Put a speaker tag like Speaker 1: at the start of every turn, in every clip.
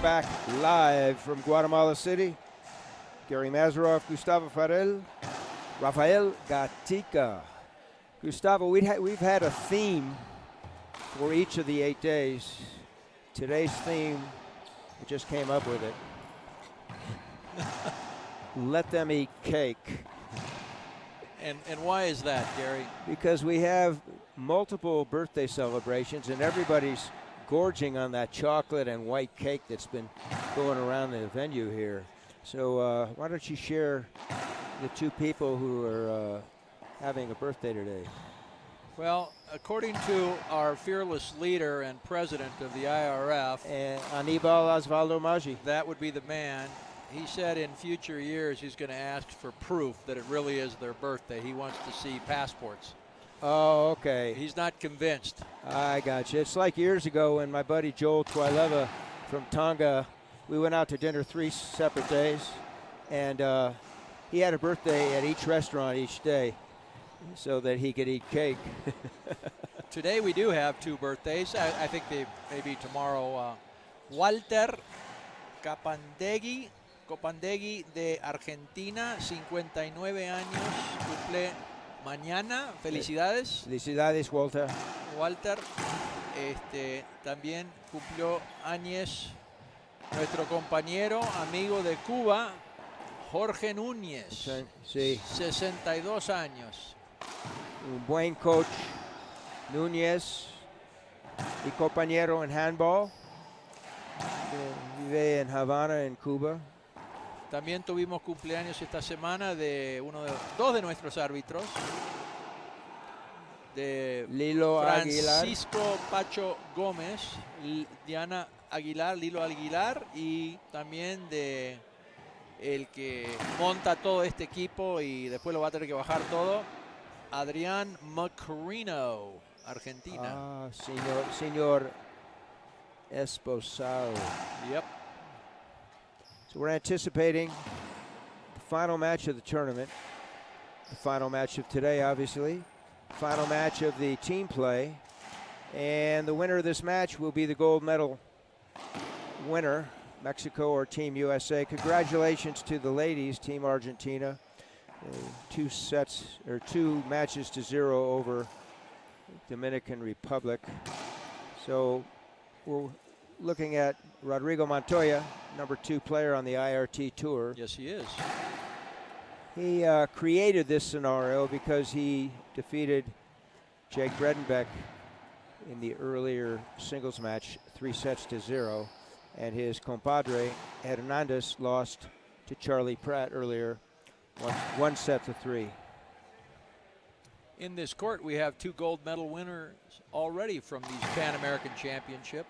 Speaker 1: back live from Guatemala City. Gary Mazeroff, Gustavo Farel, Rafael Gatica. Gustavo, we've had a theme for each of the 8 days. Today's theme, we just came up with it. Let them eat cake.
Speaker 2: And why is that, Gary?
Speaker 1: Because we have multiple birthday celebrations and everybody's gorging on that chocolate and white cake that's been going around the venue here. So why don't you share the two people who are having a birthday today?
Speaker 2: Well, according to our fearless leader and president of the IRF,
Speaker 1: Anibal Osvaldo Maggi.
Speaker 2: That would be the man. He said in future years he's going to ask for proof that it really is their birthday. He wants to see passports.
Speaker 1: Oh, okay.
Speaker 2: He's not convinced.
Speaker 1: I got you. It's like years ago when my buddy Joel Twileva from Tonga, we went out to dinner 3 separate days, and he had a birthday at each restaurant each day so that he could eat cake.
Speaker 2: Today we do have 2 birthdays. I think they maybe tomorrow. Walter Copandegui de Argentina, 59 años, cumple mañana. Felicidades.
Speaker 1: Felicidades, Walter.
Speaker 2: Walter, también cumplió años nuestro compañero, amigo de Cuba, Jorge Núñez,
Speaker 1: sí.
Speaker 2: 62 años.
Speaker 1: Un buen coach, Núñez, y compañero en handball. Vive en Havana, en Cuba.
Speaker 2: También tuvimos cumpleaños esta semana de dos de nuestros árbitros, de
Speaker 1: Lilo
Speaker 2: Francisco
Speaker 1: Aguilar.
Speaker 2: Pacho Gómez, Diana Aguilar, Lilo Aguilar, y también de el que monta todo este equipo y después lo va a tener que bajar todo, Adrián Macarino, Argentina.
Speaker 1: Ah, señor Esposado.
Speaker 2: Yep.
Speaker 1: So we're anticipating the final match of the tournament, the final match of today, obviously, final match of the team play, and the winner of this match will be the gold medal winner, Mexico or Team USA. Congratulations to the ladies, Team Argentina. 2 matches to 0 over Dominican Republic. So we're looking at Rodrigo Montoya, number 2 player on the IRT tour.
Speaker 2: Yes, he is.
Speaker 1: He created this scenario because he defeated Jake Bredenbeck in the earlier singles match, 3 sets to 0. And his compadre, Hernandez, lost to Charlie Pratt earlier, 1 set to 3.
Speaker 2: In this court, we have 2 gold medal winners already from these Pan American Championship.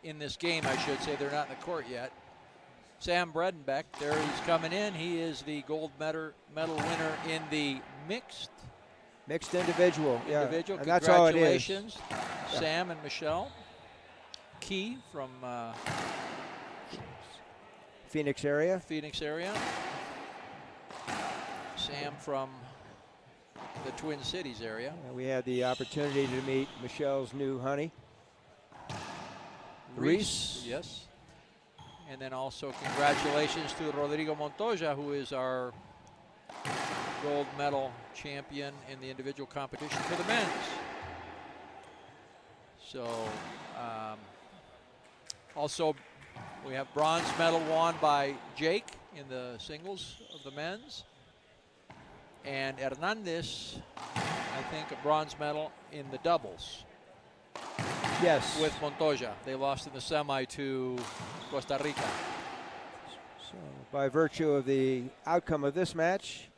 Speaker 2: In this game, I should say, they're not in the court yet. Sam Bredenbeck, there he's coming in. He is the gold medal winner in the mixed
Speaker 1: individual. Yeah.
Speaker 2: And
Speaker 1: that's all it is.
Speaker 2: Congratulations, Sam and Michelle. Key from
Speaker 1: Phoenix area.
Speaker 2: Sam from the Twin Cities area.
Speaker 1: We had the opportunity to meet Michelle's new honey,
Speaker 2: Reese. Yes. And then also congratulations to Rodrigo Montoya, who is our gold medal champion in the individual competition for the men's. So also we have bronze medal won by Jake in the singles of the men's. And Hernandez, I think, a bronze medal in the doubles.
Speaker 1: Yes.
Speaker 2: With Montoya. They lost in the semi to Costa Rica.
Speaker 1: So by virtue of the outcome of this match,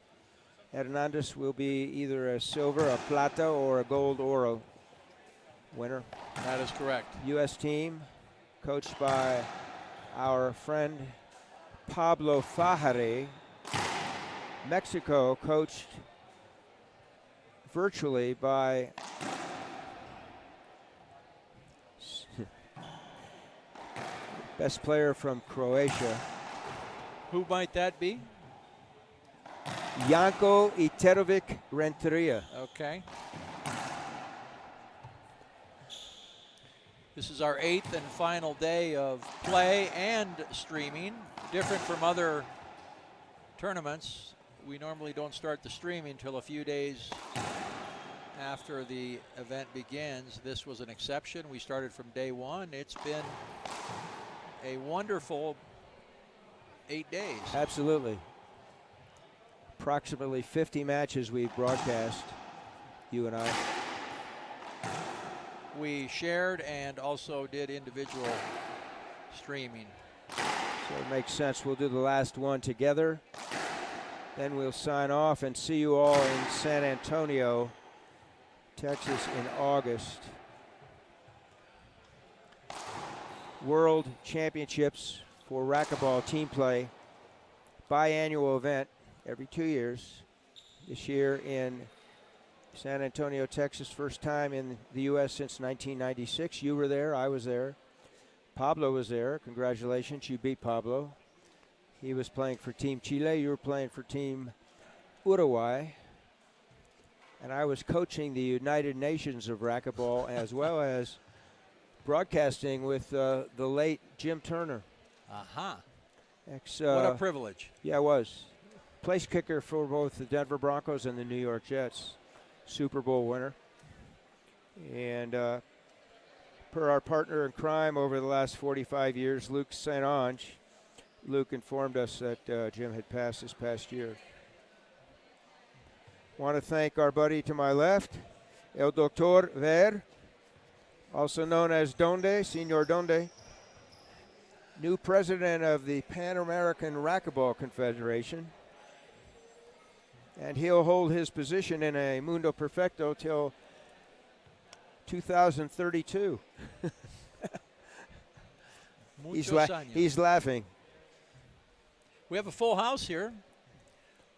Speaker 1: Hernandez will be either a silver, a plata, or a gold oro winner.
Speaker 2: That is correct.
Speaker 1: U.S. team coached by our friend Pablo Fajare. Mexico coached virtually by best player from Croatia.
Speaker 2: Who might that be?
Speaker 1: Janko Iterovic Renteria.
Speaker 2: Okay. This is our 8th and final day of play and streaming. Different from other tournaments. We normally don't start the streaming until a few days after the event begins. This was an exception. We started from day one. It's been a wonderful 8 days.
Speaker 1: Absolutely. Approximately 50 matches we've broadcast, you and I.
Speaker 2: We shared and also did individual streaming.
Speaker 1: So it makes sense. We'll do the last one together. Then we'll sign off and see you all in San Antonio, Texas in August. World Championships for racquetball team play, biannual event every 2 years. This year in San Antonio, Texas, first time in the U.S. since 1996. You were there, I was there. Pablo was there. Congratulations, you beat Pablo. He was playing for Team Chile. You were playing for Team Uruguay. And I was coaching the United Nations of racquetball as well as broadcasting with the late Jim Turner.
Speaker 2: Aha.
Speaker 1: What
Speaker 2: a privilege.
Speaker 1: Yeah, it was. Place kicker for both the Denver Broncos and the New York Jets. Super Bowl winner. And per our partner in crime over the last 45 years, Luc Saint-Onge, Luke informed us that Jim had passed this past year. Want to thank our buddy to my left, El Doctor Ver, also known as Donde, Senor Donde, new president of the Pan-American Racquetball Confederation. And he'll hold his position in a Mundo Perfecto till 2032. He's laughing.
Speaker 2: We have a full house here,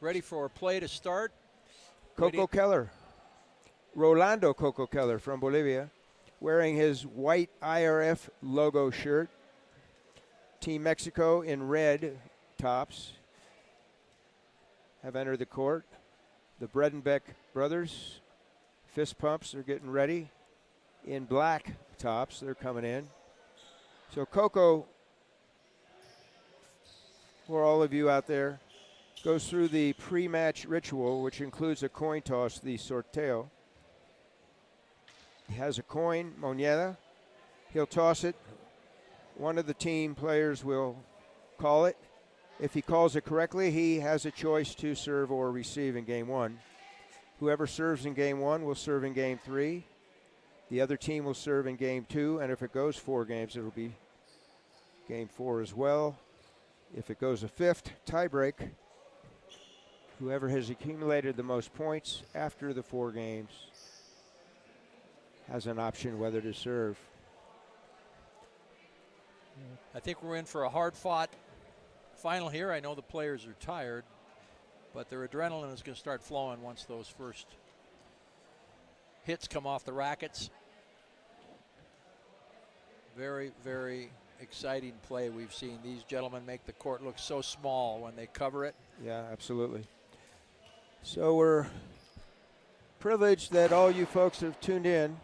Speaker 2: ready for play to start.
Speaker 1: Coco Keller, Rolando Coco Keller from Bolivia, wearing his white IRF logo shirt. Team Mexico in red tops have entered the court. The Bredenbeck brothers, fist pumps, are getting ready. In black tops, they're coming in. So Coco, for all of you out there, goes through the pre-match ritual, which includes a coin toss, the sorteo. He has a coin, moneda. He'll toss it. One of the team players will call it. If he calls it correctly, he has a choice to serve or receive in game one. Whoever serves in game one will serve in game three. The other team will serve in game two, and if it goes 4 games, it'll be game 4 as well. If it goes a fifth tiebreak, whoever has accumulated the most points after the 4 games has an option whether to serve.
Speaker 2: I think we're in for a hard-fought final here. I know the players are tired, but their adrenaline is going to start flowing once those first hits come off the rackets. Very, very exciting play we've seen. These gentlemen make the court look so small when they cover it.
Speaker 1: Yeah, absolutely. So we're privileged that all you folks have tuned in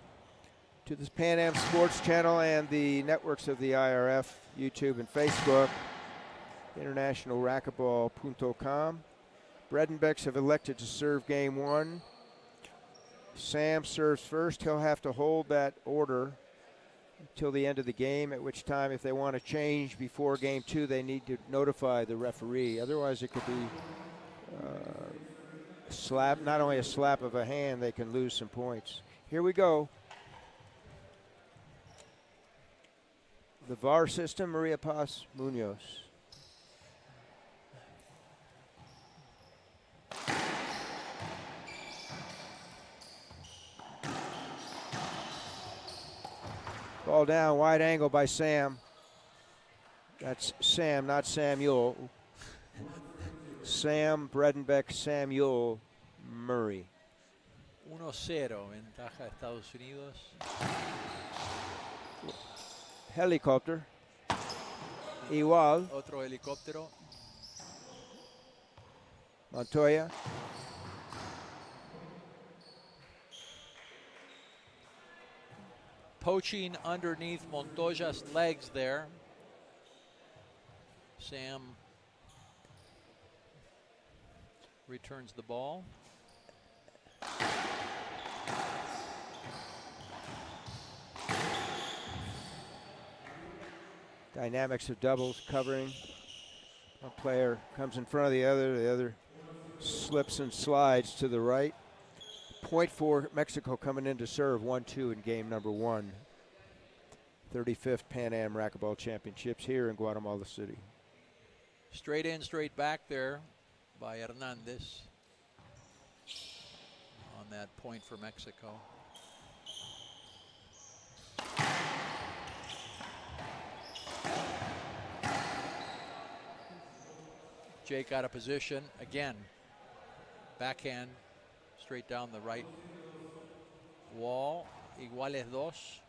Speaker 1: to this Pan Am Sports Channel and the networks of the IRF, YouTube and Facebook, internationalracquetball.com. Bredenbecks have elected to serve game 1. Sam serves first. He'll have to hold that order until the end of the game, at which time if they want to change before game 2, they need to notify the referee. Otherwise it could be slap, not only a slap of a hand, they can lose some points. Here we go. The VAR system, Maria Paz Munoz. Ball down, wide angle by Sam. That's Sam, not Samuel. Sam Bredenbeck, Samuel Murray.
Speaker 2: 1-0, ventaja de Estados Unidos.
Speaker 1: Helicopter. Igual.
Speaker 2: Otro helicóptero.
Speaker 1: Montoya.
Speaker 2: poaching underneath Montoya's legs there. Sam returns the ball.
Speaker 1: Dynamics of doubles, covering. One player comes in front of the other slips and slides to the right. Point for Mexico coming in to serve 1-2 in game number 1. 35th Pan Am Racquetball Championships here in Guatemala City.
Speaker 2: Straight in, straight back there by Hernandez on that point for Mexico. Jake out of position again. Backhand straight down the right wall. Iguales dos.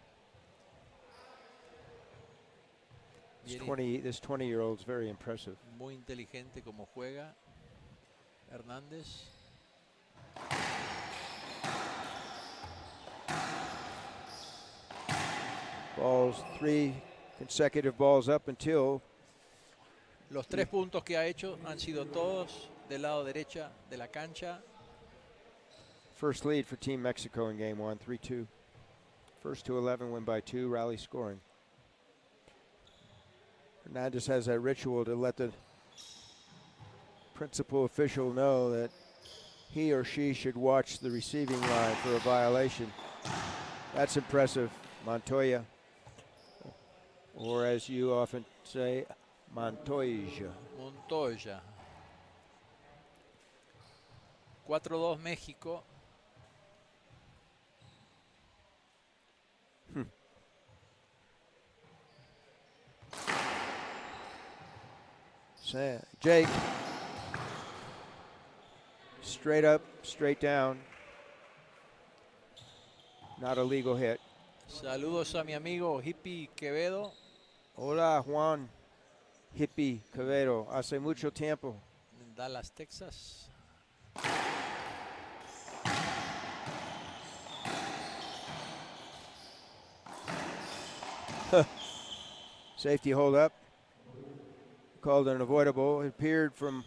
Speaker 1: This 20-year-old's very impressive.
Speaker 2: Muy inteligente como juega Hernandez.
Speaker 1: Balls, 3 consecutive balls up until.
Speaker 2: Los 3 puntos que ha hecho han sido todos del lado derecha de la cancha.
Speaker 1: First lead for Team Mexico in game 1, 3-2. First to 11, win by 2, rally scoring. Hernandez has that ritual to let the principal official know that he or she should watch the receiving line for a violation. That's impressive, Montoya. Or as you often say, Montoya.
Speaker 2: Montoya. 4-2 México.
Speaker 1: Jake. Straight up, straight down. Not a legal hit.
Speaker 2: Saludos a mi amigo Hippie Quevedo.
Speaker 1: Hola, Juan. Hippie Quevedo. Hace mucho tiempo.
Speaker 2: En Dallas, Texas.
Speaker 1: Safety hold up. Called an avoidable. It appeared from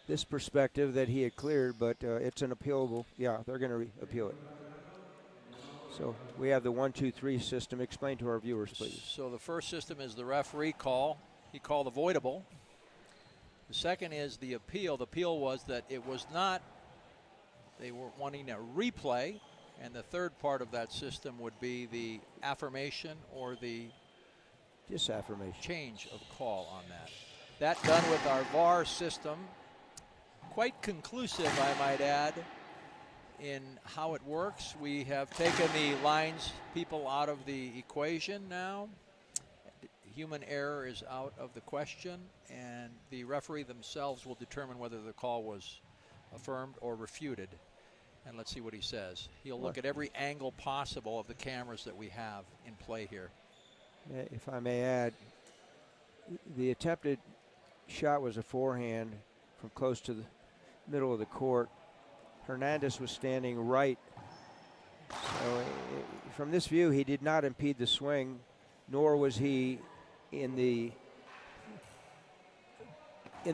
Speaker 1: this perspective that he had cleared, but it's an appealable. Yeah, they're going to appeal it. So we have the 1-2-3 system. Explain to our viewers, please.
Speaker 2: So the first system is the referee call. He called avoidable. The second is the appeal. The appeal was that it was not, they were wanting a replay. And the third part of that system would be the affirmation or the
Speaker 1: disaffirmation.
Speaker 2: Change of call on that. That done with our VAR system. Quite conclusive, I might add, in how it works. We have taken the lines people out of the equation now. Human error is out of the question, and the referee themselves will determine whether the call was affirmed or refuted. And let's see what he says. He'll look at every angle possible of the cameras that we have in play here.
Speaker 1: If I may add, the attempted shot was a forehand from close to the middle of the court. Hernandez was standing right. So from this view, he did not impede the swing, nor was he in the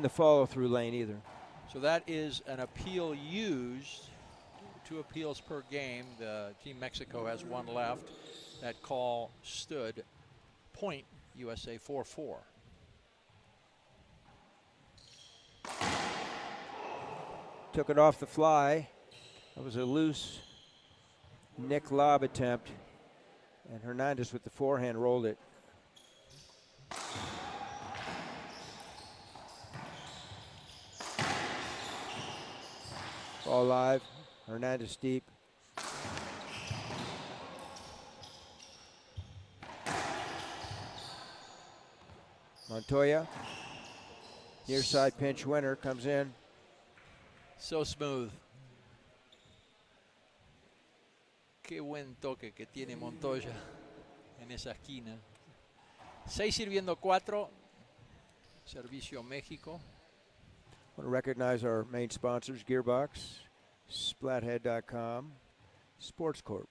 Speaker 1: follow-through lane either.
Speaker 2: So that is an appeal used. 2 appeals per game. The Team Mexico has 1 left. That call stood. Point USA 4-4.
Speaker 1: Took it off the fly. That was a loose Nick lob attempt, and Hernandez with the forehand rolled it. Ball live. Hernandez deep. Montoya, near side pinch winner, comes in.
Speaker 2: So smooth. Qué buen toque que tiene Montoya en esa esquina. 6 sirviendo 4. Servicio México.
Speaker 1: I want to recognize our main sponsors, Gearbox, Splathead.com, Sports Corp.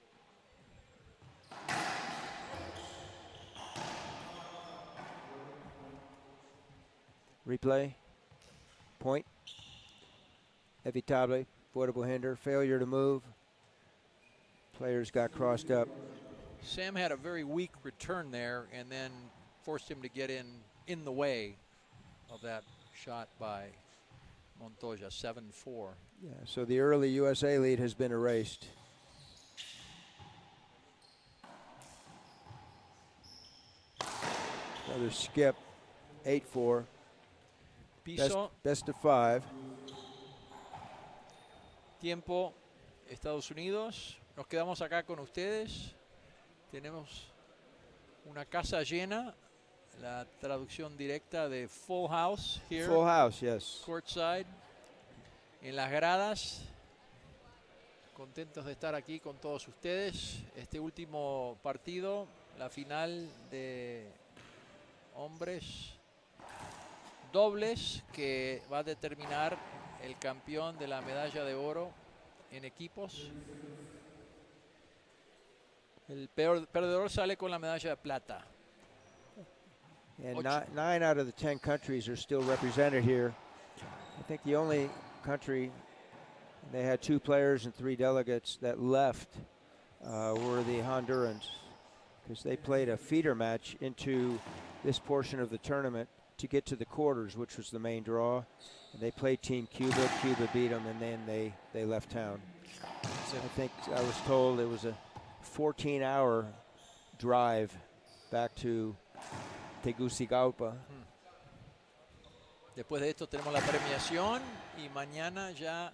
Speaker 1: Replay. Point. Evitable. Avoidable hinder. Failure to move. Players got crossed up.
Speaker 2: Sam had a very weak return there and then forced him to get in the way of that shot by Montoya, 7-4.
Speaker 1: Yeah, so the early USA lead has been erased. Another skip, 8-4.
Speaker 2: Piso,
Speaker 1: Best of 5.
Speaker 2: tiempo, Estados Unidos. Nos quedamos acá con ustedes. Tenemos una casa llena. La traducción directa de Full House here.
Speaker 1: Full house, yes.
Speaker 2: Courtside. En las gradas. Contentos de estar aquí con todos ustedes. Este último partido, la final de hombres dobles, que va a determinar el campeón de la medalla de oro en equipos. El perdedor sale con la medalla de plata.
Speaker 1: And 9 out of the 10 countries are still represented here. I think the only country, they had 2 players and 3 delegates that left were the Hondurans, because they played a feeder match into this portion of the tournament to get to the quarters, which was the main draw. And they played Team Cuba. Cuba beat them, and then they left town. So I think I was told it was a 14-hour drive back to Tegucigalpa.
Speaker 2: Después de esto tenemos la premiación y mañana ya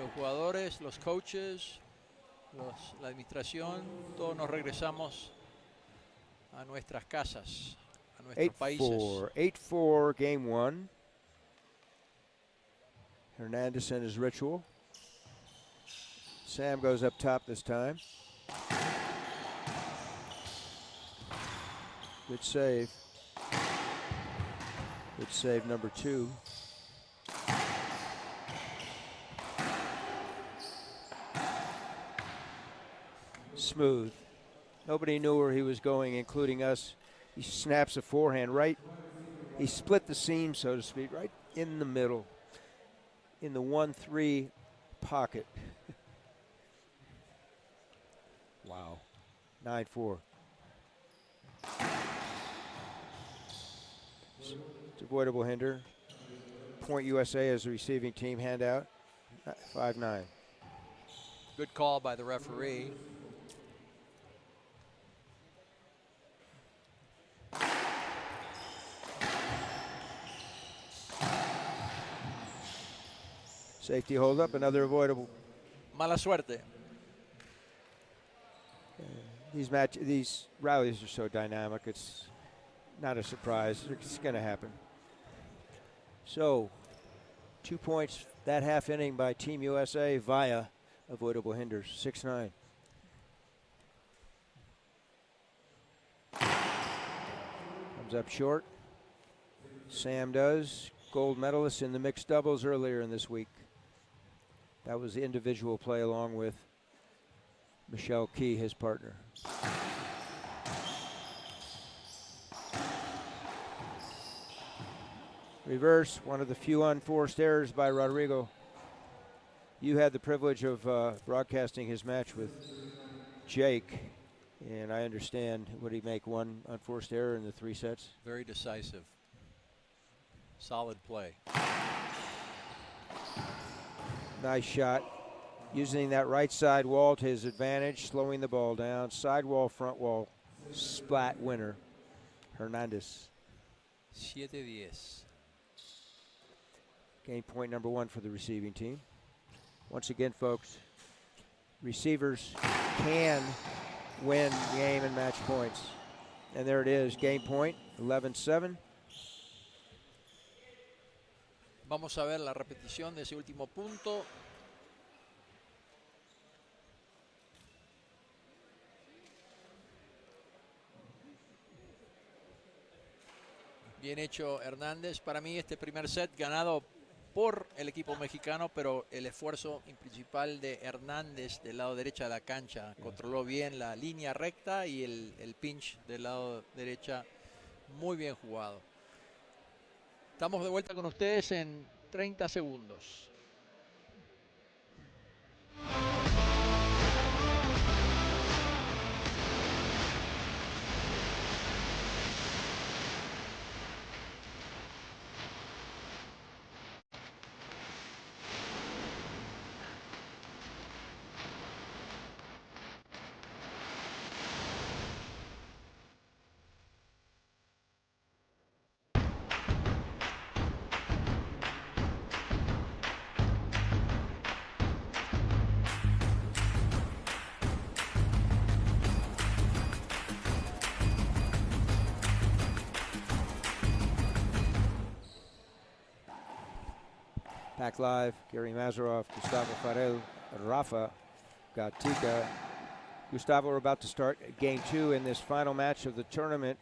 Speaker 2: los jugadores, los coaches, la administración, todos nos regresamos a nuestras casas, a nuestros países.
Speaker 1: 8-4 game 1. Hernandez and his ritual. Sam goes up top this time. Good save. Good save number 2. Smooth. Nobody knew where he was going, including us. He snaps a forehand right. He split the seam, so to speak, right in the middle, in the 1-3 pocket. Wow. 9-4. It's avoidable hinder. Point USA as the receiving team. Handout. 5-9.
Speaker 2: Good call by the referee.
Speaker 1: Safety hold up, another avoidable.
Speaker 2: Mala suerte.
Speaker 1: These rallies are so dynamic, it's not a surprise. It's going to happen. So, 2 points that half inning by Team USA via avoidable hinders, 6-9. Comes up short. Sam does. Gold medalist in the mixed doubles earlier in this week. That was the individual play along with Michelle Key, his partner. Reverse, one of the few unforced errors by Rodrigo. You had the privilege of broadcasting his match with Jake, and I understand, would he make one unforced error in the 3 sets?
Speaker 2: Very decisive. Solid play.
Speaker 1: Nice shot. Using that right side wall to his advantage, slowing the ball down. Side wall, front wall, splat winner. Hernandez.
Speaker 2: 7-10.
Speaker 1: Game point number 1 for the receiving team. Once again, folks, receivers can win game and match points. And there it is, game point, 11-7.
Speaker 2: Vamos a ver la repetición de ese último punto. Bien hecho Hernández. Para mí este primer set ganado por el equipo mexicano, pero el esfuerzo principal de Hernández del lado derecho de la cancha. Controló bien la línea recta y el pinch del lado derecha. Muy bien jugado. Estamos de vuelta con ustedes en 30 segundos.
Speaker 1: Back live, Gary Mazarov, Gustavo Farel, Rafa Gatica. Gustavo, we're about to start game 2 in this final match of the tournament.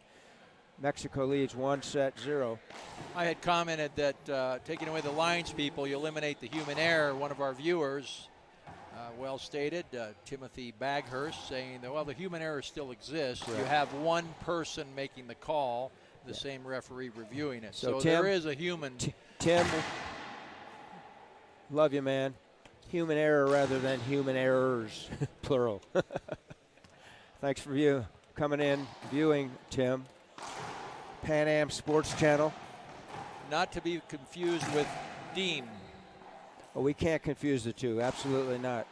Speaker 1: Mexico leads 1-0.
Speaker 2: I had commented that taking away the lines people, you eliminate the human error. One of our viewers, well stated, Timothy Baghurst, saying that, well, the human error still exists.
Speaker 1: Right.
Speaker 2: You have one person making the call, the same referee reviewing it.
Speaker 1: So
Speaker 2: So
Speaker 1: Tim,
Speaker 2: there is a human.
Speaker 1: Tim, love you, man. Human error rather than human errors, plural. Thanks for you coming in, viewing, Tim. Pan Am Sports Channel.
Speaker 2: Not to be confused with Dean.
Speaker 1: Oh, we can't confuse the two. Absolutely not.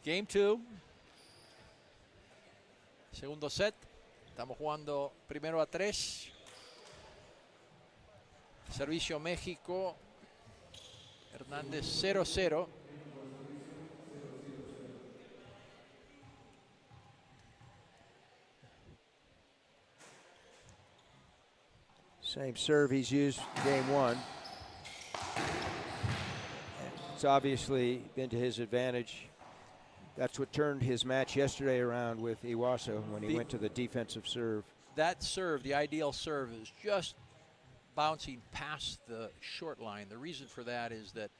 Speaker 2: Game 2. Segundo set. Estamos jugando primero a 3. Servicio México. Hernández 0-0.
Speaker 1: Same serve he's used game 1. It's obviously been to his advantage. That's what turned his match yesterday around with Iwasa when he went to the defensive serve.
Speaker 2: That serve, the ideal serve, is just bouncing past the short line. The reason for that is that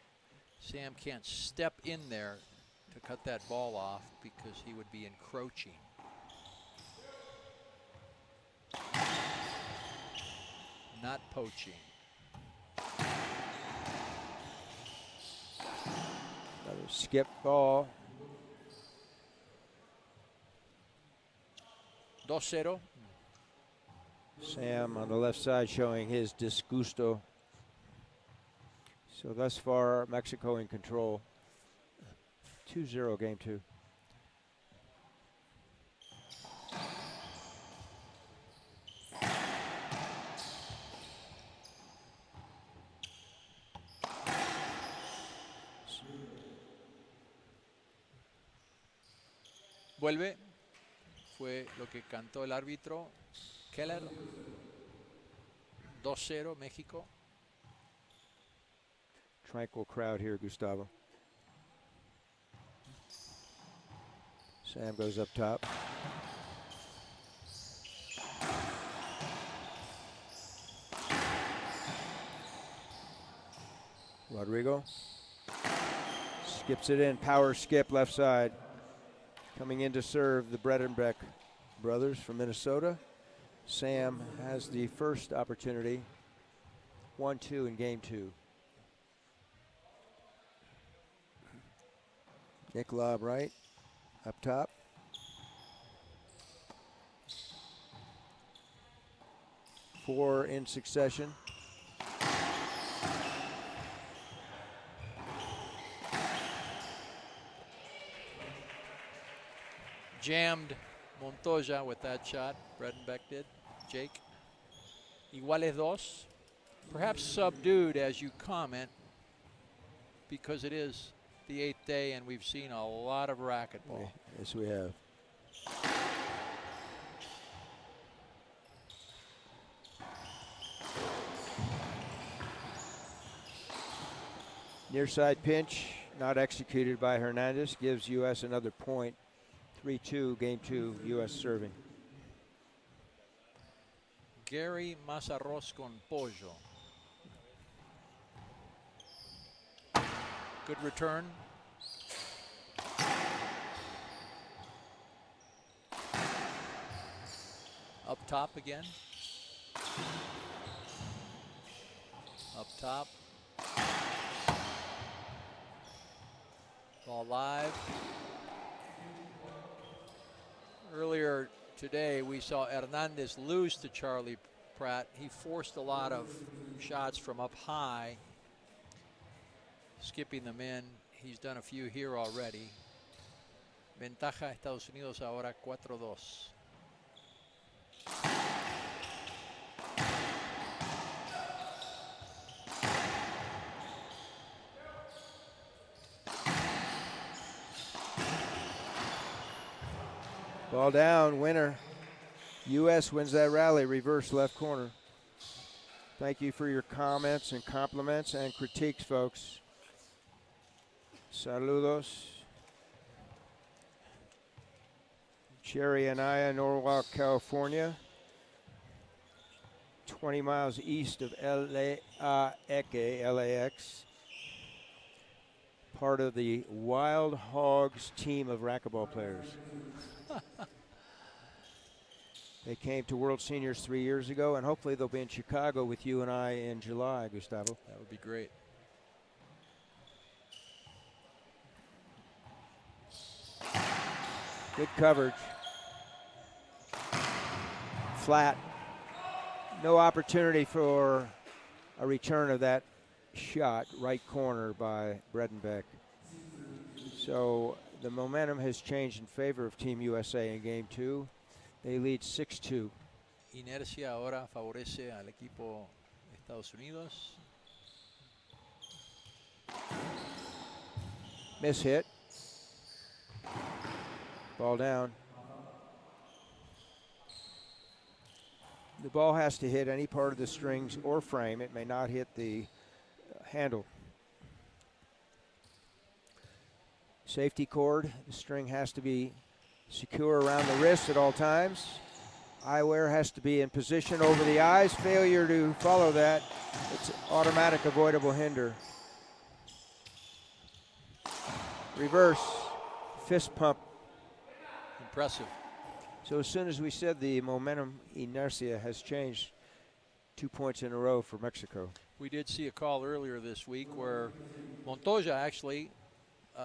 Speaker 2: Sam can't step in there to cut that ball off because he would be encroaching. Not poaching.
Speaker 1: Another skip ball.
Speaker 2: 2-0.
Speaker 1: Sam on the left side showing his disgusto. So thus far, Mexico in control. 2-0 game 2.
Speaker 2: Vuelve. Fue lo que cantó el árbitro Keller. 2-0 México.
Speaker 1: Tranquil crowd here, Gustavo. Sam goes up top. Rodrigo skips it in, power skip left side. Coming in to serve the Bredenbeck brothers from Minnesota. Sam has the first opportunity. 1-2 in game 2. Nick lob right, up top. Four in succession.
Speaker 2: Jammed Montoya with that shot. Bredenbeck did. Jake. Iguales dos. Perhaps subdued as you comment because it is the 8th day and we've seen a lot of racquetball.
Speaker 1: Yes, we have. Near side pinch, not executed by Hernandez, gives U.S. another point. 3-2, game 2, U.S. serving.
Speaker 2: Gary Mazarros con pollo. Good return. Up top again. Up top. Ball live. Earlier today, we saw Hernandez lose to Charlie Pratt. He forced a lot of shots from up high, skipping them in. He's done a few here already. Ventaja Estados Unidos ahora 4-2.
Speaker 1: Ball down, winner. U.S. wins that rally, reverse left corner. Thank you for your comments and compliments and critiques, folks. Saludos. Cherry Anaya, Norwalk, California. 20 miles east of LAX. Part of the Wild Hogs team of racquetball players. They came to World Seniors 3 years ago, and hopefully they'll be in Chicago with you and I in July, Gustavo.
Speaker 2: That would be great.
Speaker 1: Good coverage. Flat. No opportunity for a return of that shot, right corner by Bredenbeck. So the momentum has changed in favor of Team USA in game 2. They lead 6-2.
Speaker 2: Inercia ahora favorece al equipo de Estados Unidos.
Speaker 1: Miss hit. Ball down. The ball has to hit any part of the strings or frame. It may not hit the handle. Safety cord. The string has to be secure around the wrist at all times. Eyewear has to be in position over the eyes. Failure to follow that, it's automatic avoidable hinder. Reverse, fist pump.
Speaker 2: Impressive.
Speaker 1: So as soon as we said the momentum inertia has changed, 2 points in a row for Mexico.
Speaker 2: We did see a call earlier this week where Montoya actually,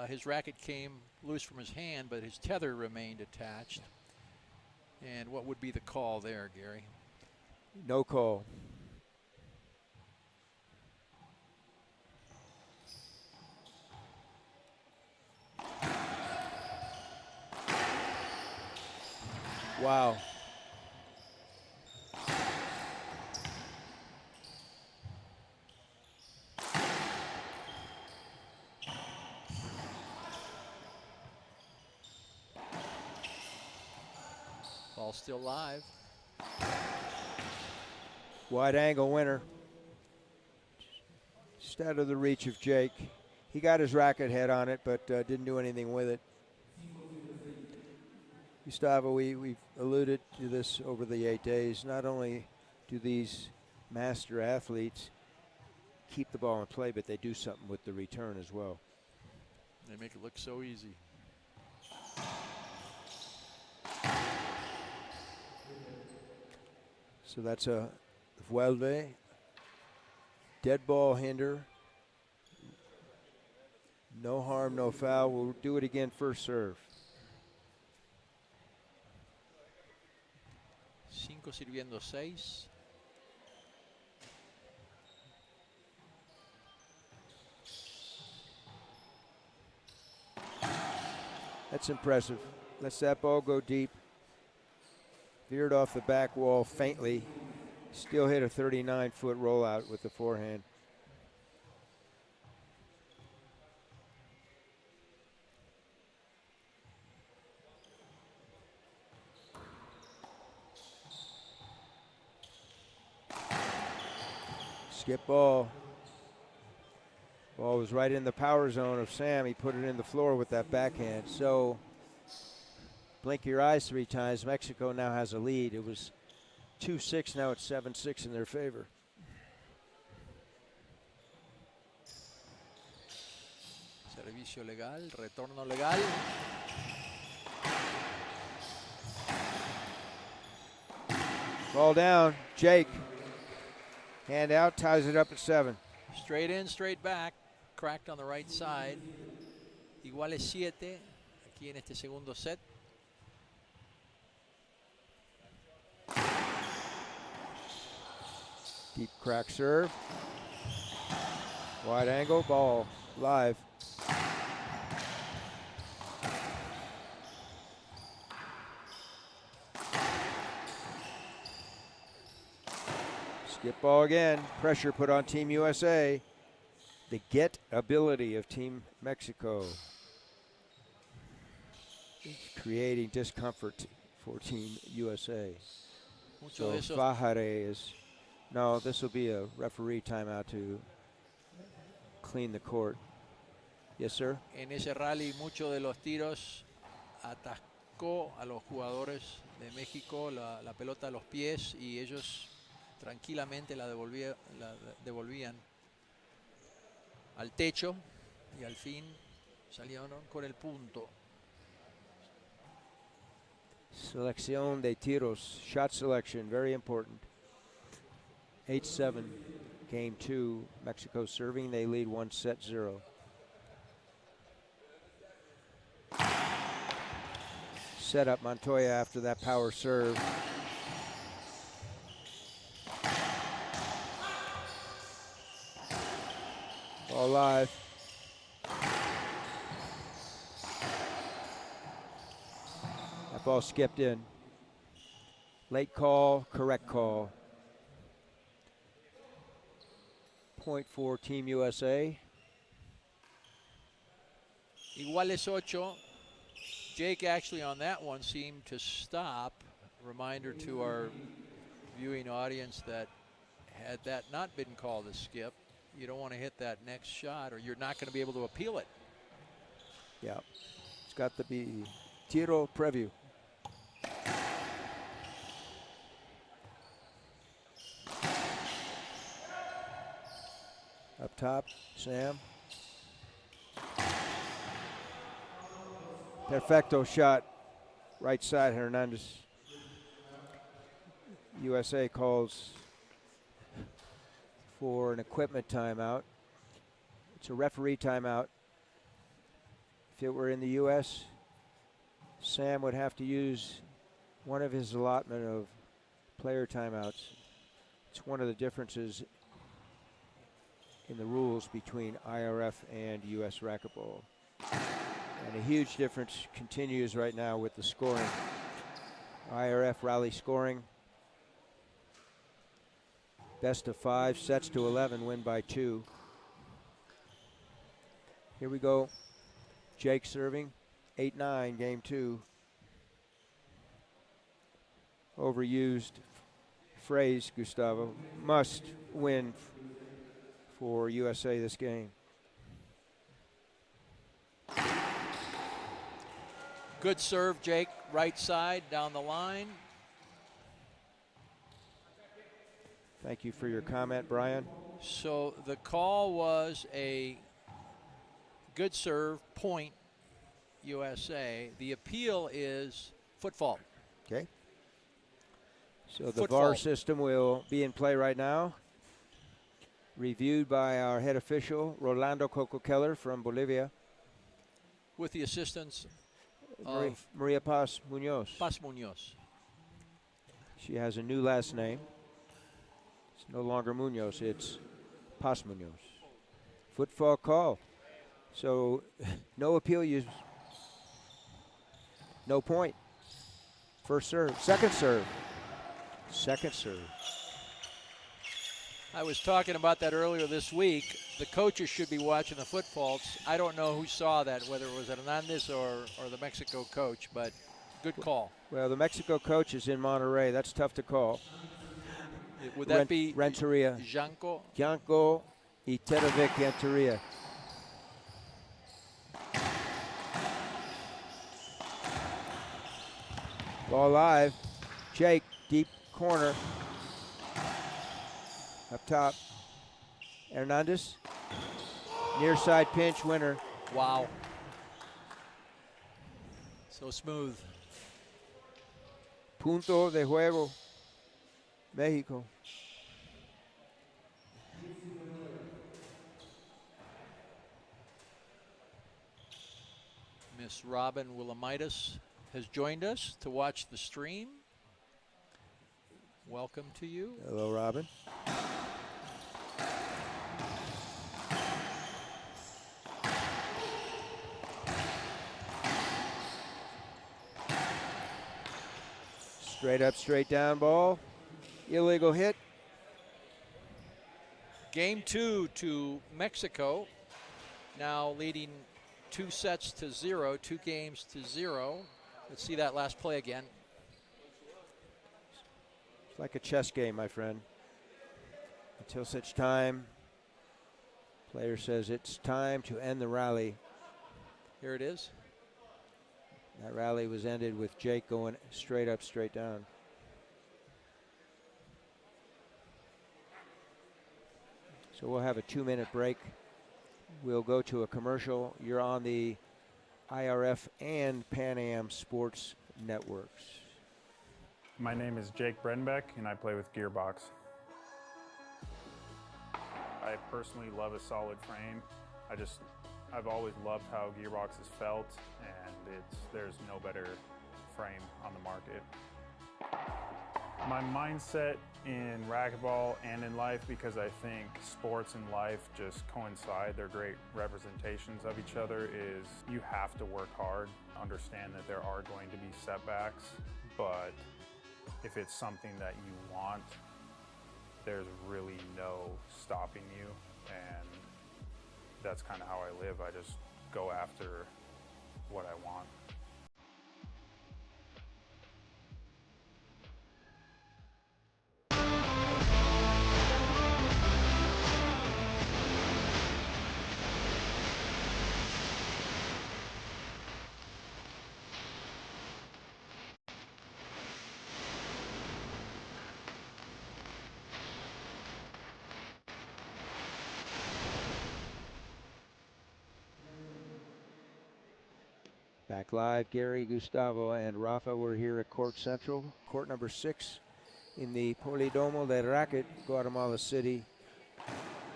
Speaker 2: his racket came loose from his hand, but his tether remained attached. And what would be the call there, Gary?
Speaker 1: No call. Wow.
Speaker 2: Ball still live.
Speaker 1: Wide angle winner. Just out of the reach of Jake. He got his racket head on it, but didn't do anything with it. Gustavo, we've alluded to this over the 8 days. Not only do these master athletes keep the ball in play, but they do something with the return as well.
Speaker 2: They make it look so easy.
Speaker 1: So that's a vuelve. Dead ball hinder. No harm, no foul. We'll do it again first serve.
Speaker 2: 5 sirviendo 6.
Speaker 1: That's impressive. Lets that ball go deep. Veered off the back wall faintly. Still hit a 39-foot rollout with the forehand. Skip ball. Ball was right in the power zone of Sam. He put it in the floor with that backhand. So blink your eyes 3 times. Mexico now has a lead. It was 2-6. Now it's 7-6 in their favor.
Speaker 2: Servicio legal, retorno legal.
Speaker 1: Ball down. Jake. Hand out, ties it up at 7.
Speaker 2: Straight in, straight back. Cracked on the right side. Iguales 7 aquí en este segundo set.
Speaker 1: Deep crack serve. Wide angle, ball live. Skip ball again. Pressure put on Team USA. The get ability of Team Mexico. Creating discomfort for Team USA. So Fajare is, no, this will be a referee timeout to clean the court. Yes, sir.
Speaker 2: En ese rally, muchos de los tiros atascó a los jugadores de México la pelota a los pies y ellos tranquilamente la devolvían al techo y al fin salieron con el punto.
Speaker 1: Selección de tiros, shot selection, very important. 8-7, game 2, Mexico serving, they lead 1-0. Set up Montoya after that power serve. Ball live. That ball skipped in. Late call, correct call. Point for Team USA.
Speaker 2: Iguales 8. Jake actually on that one seemed to stop. Reminder to our viewing audience that had that not been called a skip, you don't want to hit that next shot or you're not going to be able to appeal it.
Speaker 1: Yeah, it's got to be tiro preview. Up top, Sam. Perfecto shot, right side, Hernandez. USA calls for an equipment timeout. It's a referee timeout. If it were in the US, Sam would have to use one of his allotment of player timeouts. It's one of the differences in the rules between IRF and US Racquetball. And a huge difference continues right now with the scoring. IRF rally scoring. Best of 5, sets to 11, win by 2. Here we go. Jake serving, 8-9, game 2. Overused phrase, Gustavo. Must win for USA this game.
Speaker 2: Good serve, Jake, right side, down the line.
Speaker 1: Thank you for your comment, Brian.
Speaker 2: So the call was a good serve, point, USA. The appeal is foot fault.
Speaker 1: Okay. So the VAR system will be in play right now. Reviewed by our head official, Rolando Coco Keller from Bolivia.
Speaker 2: With the assistance of
Speaker 1: Maria Paz Munoz.
Speaker 2: Paz Munoz.
Speaker 1: She has a new last name. It's no longer Munoz, it's Paz Munoz. Footfall call. So no appeal used. No point. First serve. Second serve. Second serve.
Speaker 2: I was talking about that earlier this week. The coaches should be watching the foot faults. I don't know who saw that, whether it was Hernandez or the Mexico coach, but good call.
Speaker 1: Well, the Mexico coach is in Monterrey. That's tough to call.
Speaker 2: Would that be
Speaker 1: Renteria? Janko y Terevic Renteria. Ball live. Jake, deep corner. Up top. Hernandez. Near side pinch, winner.
Speaker 2: Wow. So smooth.
Speaker 1: Punto de juego. Mexico.
Speaker 2: Miss Robin Willamitis has joined us to watch the stream. Welcome to you.
Speaker 1: Hello, Robin. Straight up, straight down ball. Illegal hit.
Speaker 2: Game 2 to Mexico. Now leading 2 sets to 0, 2 games to 0. Let's see that last play again.
Speaker 1: It's like a chess game, my friend. Until such time, player says it's time to end the rally.
Speaker 2: Here it is.
Speaker 1: That rally was ended with Jake going straight up, straight down. So we'll have a 2-minute break. We'll go to a commercial. You're on the IRF and Pan Am Sports Networks.
Speaker 3: My name is Jake Bredenbeck, and I play with Gearbox. I personally love a solid frame. I've always loved how Gearbox has felt, and there's no better frame on the market. My mindset in racquetball and in life, because I think sports and life just coincide, they're great representations of each other, is you have to work hard, understand that there are going to be setbacks, but if it's something that you want, there's really no stopping you, and that's kind of how I live. I just go after what I want.
Speaker 1: Back live, Gary, Gustavo, and Rafa. We're here at Court Central, court number 6 in the Polidomo de Racket, Guatemala City.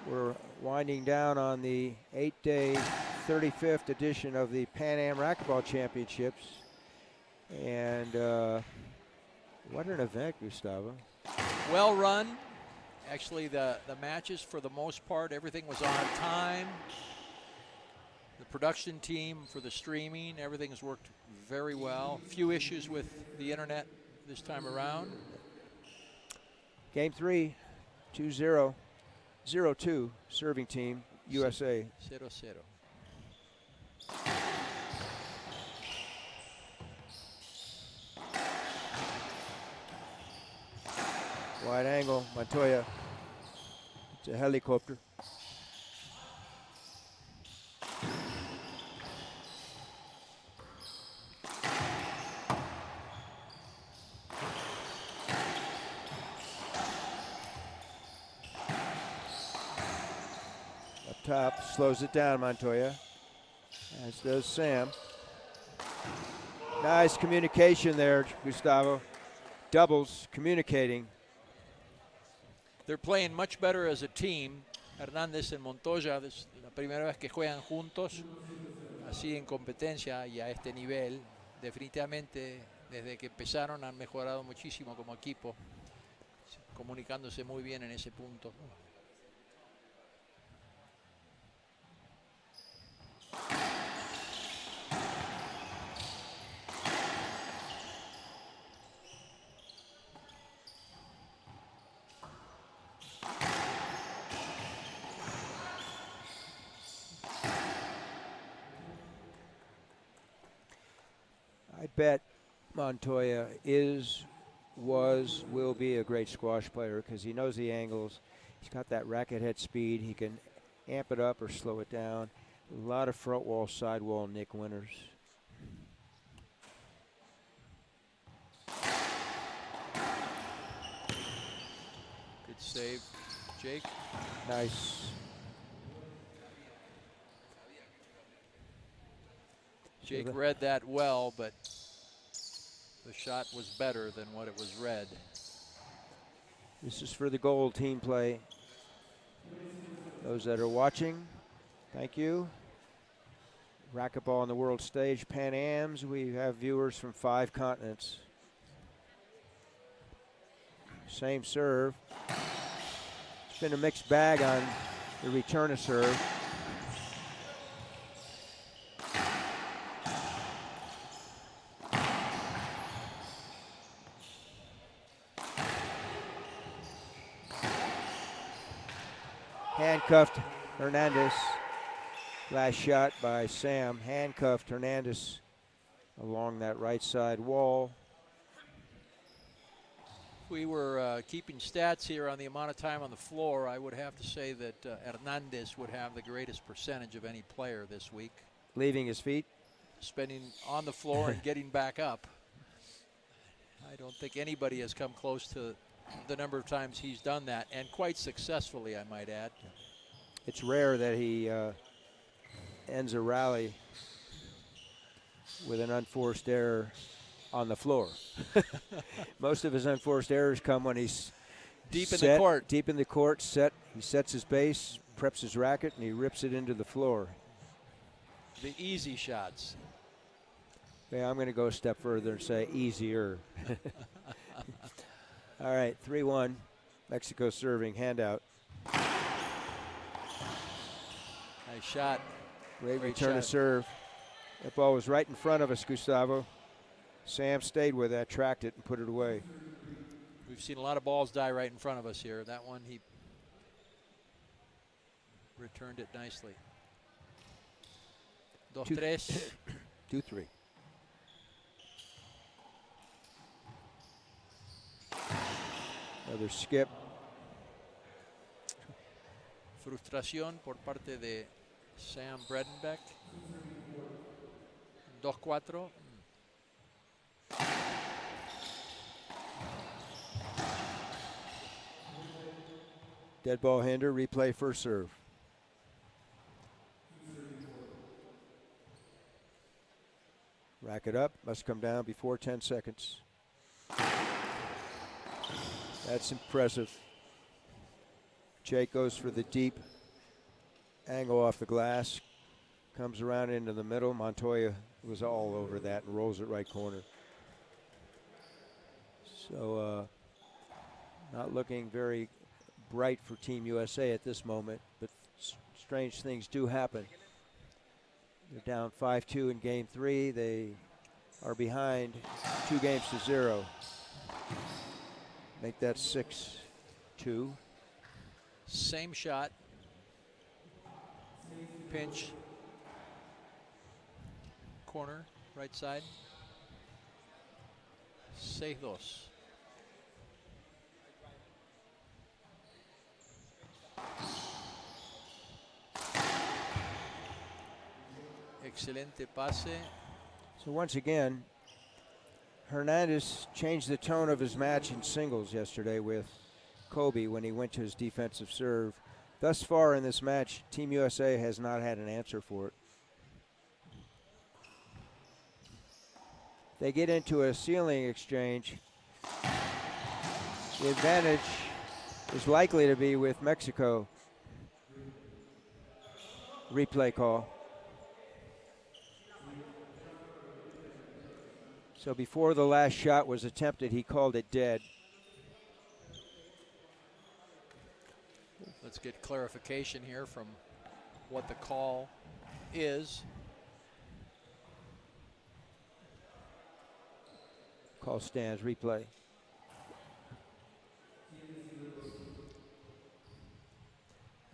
Speaker 1: We're winding down on the 8-day 35th edition of the Pan Am Racquetball Championships. And what an event, Gustavo.
Speaker 2: Well run. Actually, the matches, for the most part, everything was on time. The production team for the streaming, everything has worked very well. Few issues with the internet this time around.
Speaker 1: Game 3, 2-0, 0-2, serving team, USA.
Speaker 2: 0-0.
Speaker 1: Wide angle, Montoya. It's a helicopter. Up top, slows it down, Montoya, as does Sam. Nice communication there, Gustavo. Doubles communicating.
Speaker 2: They're playing much better as a team. Hernandez and Montoya, es la primera vez que juegan juntos, así en competencia y a este nivel. Definitivamente, desde que empezaron han mejorado muchísimo como equipo, comunicándose muy bien en ese punto.
Speaker 1: I bet Montoya will be a great squash player because he knows the angles. He's got that racket head speed. He can amp it up or slow it down. A lot of front wall, side wall nick winners.
Speaker 2: Good save, Jake.
Speaker 1: Nice.
Speaker 2: Jake read that well, but the shot was better than what it was read.
Speaker 1: This is for the gold team play. Those that are watching, thank you. Racquetball on the world stage, Pan Ams. We have viewers from 5 continents. Same serve. It's been a mixed bag on the return of serve. Handcuffed Hernandez. Last shot by Sam. Handcuffed Hernandez along that right side wall.
Speaker 2: If we were keeping stats here on the amount of time on the floor, I would have to say that Hernandez would have the greatest percentage of any player this week.
Speaker 1: Leaving his feet.
Speaker 2: Spending on the floor and getting back up. I don't think anybody has come close to the number of times he's done that, and quite successfully, I might add.
Speaker 1: It's rare that he ends a rally with an unforced error on the floor. Most of his unforced errors come when he's
Speaker 2: deep in the court.
Speaker 1: Deep in the court, set. He sets his base, preps his racket, and he rips it into the floor.
Speaker 2: The easy shots.
Speaker 1: Yeah, I'm going to go a step further and say easier. All right, 3-1. Mexico serving, handout.
Speaker 2: Nice shot.
Speaker 1: Great return of serve. That ball was right in front of us, Gustavo. Sam stayed with that, tracked it, and put it away.
Speaker 2: We've seen a lot of balls die right in front of us here. That one, he returned it nicely. 2-3.
Speaker 1: 2-3. Another skip.
Speaker 2: Frustración por parte de Sam Bredenbeck. 2-4.
Speaker 1: Dead ball hander, replay first serve. Rack it up, must come down before 10 seconds. That's impressive. Jake goes for the deep angle off the glass, comes around into the middle. Montoya was all over that and rolls it right corner. So not looking very bright for Team USA at this moment, but strange things do happen. They're down 5-2 in game 3. They are behind 2-0. Make that 6-2.
Speaker 2: Same shot. Pinch. Corner, right side. 6-2. Excelente pase.
Speaker 1: So once again, Hernandez changed the tone of his match in singles yesterday with Kobe when he went to his defensive serve. Thus far in this match, Team USA has not had an answer for it. They get into a ceiling exchange. The advantage is likely to be with Mexico. Replay call. So before the last shot was attempted, he called it dead.
Speaker 2: Let's get clarification here from what the call is.
Speaker 1: Call stands, replay.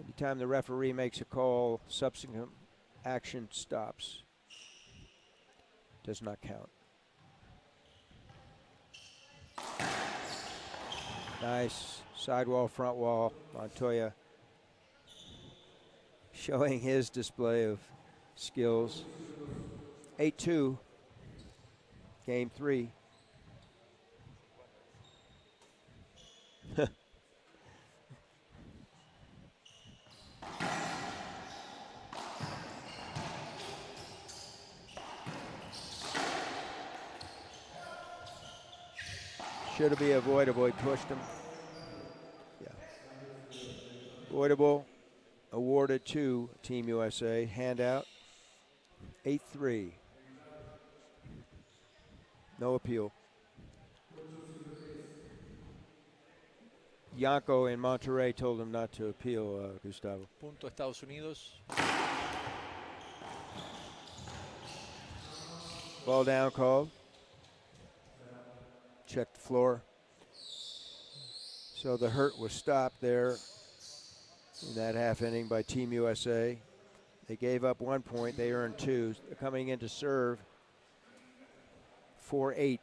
Speaker 1: Anytime the referee makes a call, subsequent action stops. Does not count. Nice sidewall, front wall. Montoya showing his display of skills. 8-2, game 3. Should be avoidable. He pushed him. Voidable awarded to Team USA. Handout 8-3. No appeal. Yanko in Monterrey told him not to appeal, Gustavo.
Speaker 2: Punto Estados Unidos.
Speaker 1: Ball down called. Check the floor. So the hurt was stopped there in that half inning by Team USA. They gave up 1 point. They earned 2. They're coming in to serve 4-8.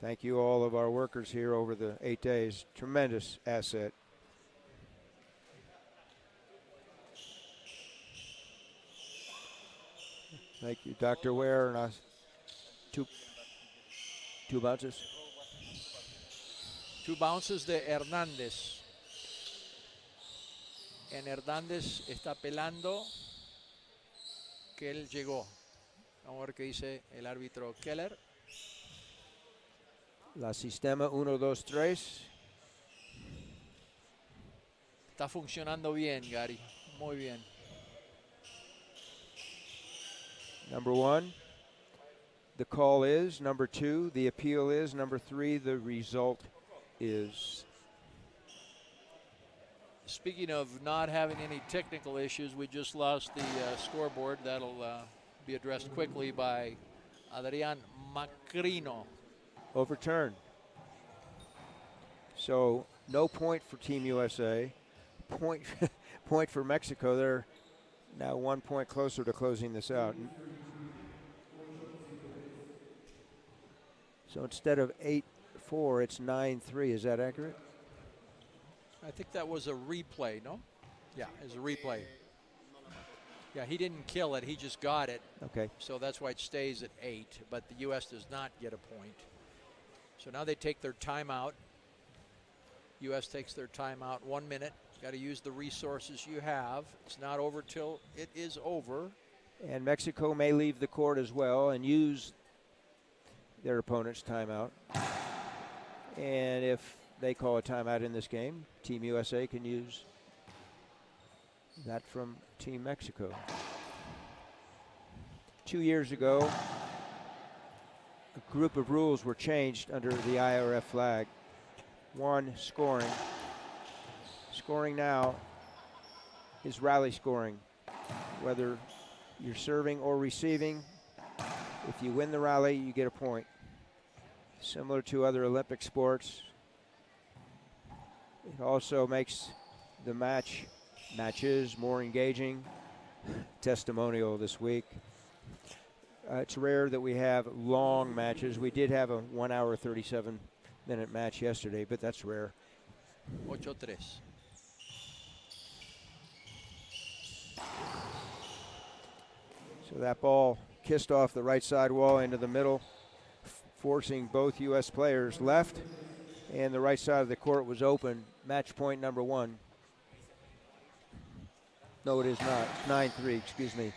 Speaker 1: Thank you all of our workers here over the 8 days. Tremendous asset. Thank you, Dr. Ware. And us. Two bounces.
Speaker 2: 2 bounces de Hernandez. En Hernandez está pelando que él llegó. Vamos a ver qué dice el árbitro Keller.
Speaker 1: La sistema 1, 2, 3.
Speaker 2: Está funcionando bien, Gary. Muy bien.
Speaker 1: Number 1, the call is. Number 2, the appeal is. Number 3, the result is.
Speaker 2: Speaking of not having any technical issues, we just lost the scoreboard. That'll be addressed quickly by Adrian Macrino.
Speaker 1: Overturned. So no point for Team USA. Point for Mexico. They're now 1 point closer to closing this out. So instead of 8-4, it's 9-3. Is that accurate?
Speaker 2: I think that was a replay, no? Yeah, it's a replay. Yeah, he didn't kill it. He just got it.
Speaker 1: Okay.
Speaker 2: So that's why it stays at 8. But the U.S. does not get a point. So now they take their timeout. U.S. takes their timeout. 1 minute. Got to use the resources you have. It's not over till it is over.
Speaker 1: And Mexico may leave the court as well and use their opponent's timeout. And if they call a timeout in this game, Team USA can use that from Team Mexico. 2 years ago, a group of rules were changed under the IRF flag. 1, scoring. Scoring now is rally scoring. Whether you're serving or receiving, if you win the rally, you get a point. Similar to other Olympic sports. It also makes the matches more engaging. Testimonial this week. It's rare that we have long matches. We did have a 1 hour, 37-minute match yesterday, but that's rare.
Speaker 2: 8-3.
Speaker 1: So that ball kissed off the right side wall into the middle, forcing both U.S. players left, and the right side of the court was open. Match point number 1. No, it is not. 9-3, excuse me.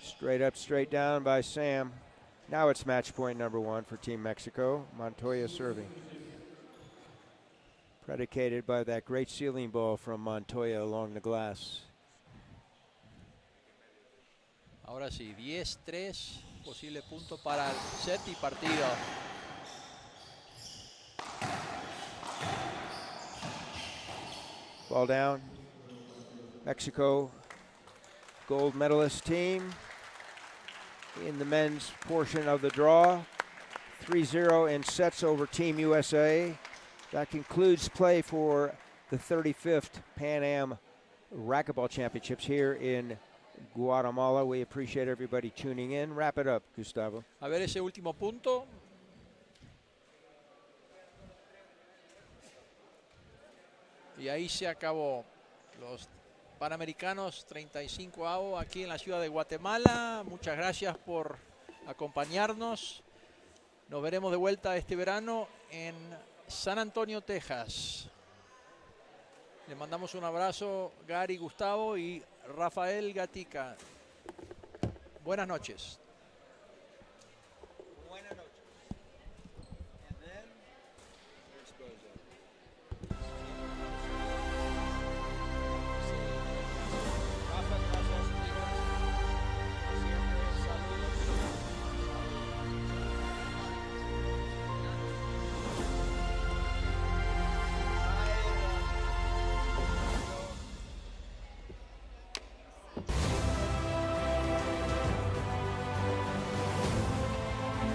Speaker 1: Straight up, straight down by Sam. Now it's match point number 1 for Team Mexico. Montoya serving. Predicated by that great ceiling ball from Montoya along the glass.
Speaker 2: Ahora sí, 10-3. Posible punto para el set y partido.
Speaker 1: Ball down. Mexico, gold medalist team in the men's portion of the draw. 3-0 in sets over Team USA. That concludes play for the 35th Pan Am Racquetball Championships here in Guatemala. We appreciate everybody tuning in. Wrap it up, Gustavo.
Speaker 2: A ver ese último punto. Y ahí se acabó. Los Panamericanos 35avo aquí en la ciudad de Guatemala. Muchas gracias por acompañarnos. Nos veremos de vuelta este verano en San Antonio, Texas. Le mandamos un abrazo, Gary, Gustavo y Rafael Gatica. Buenas noches.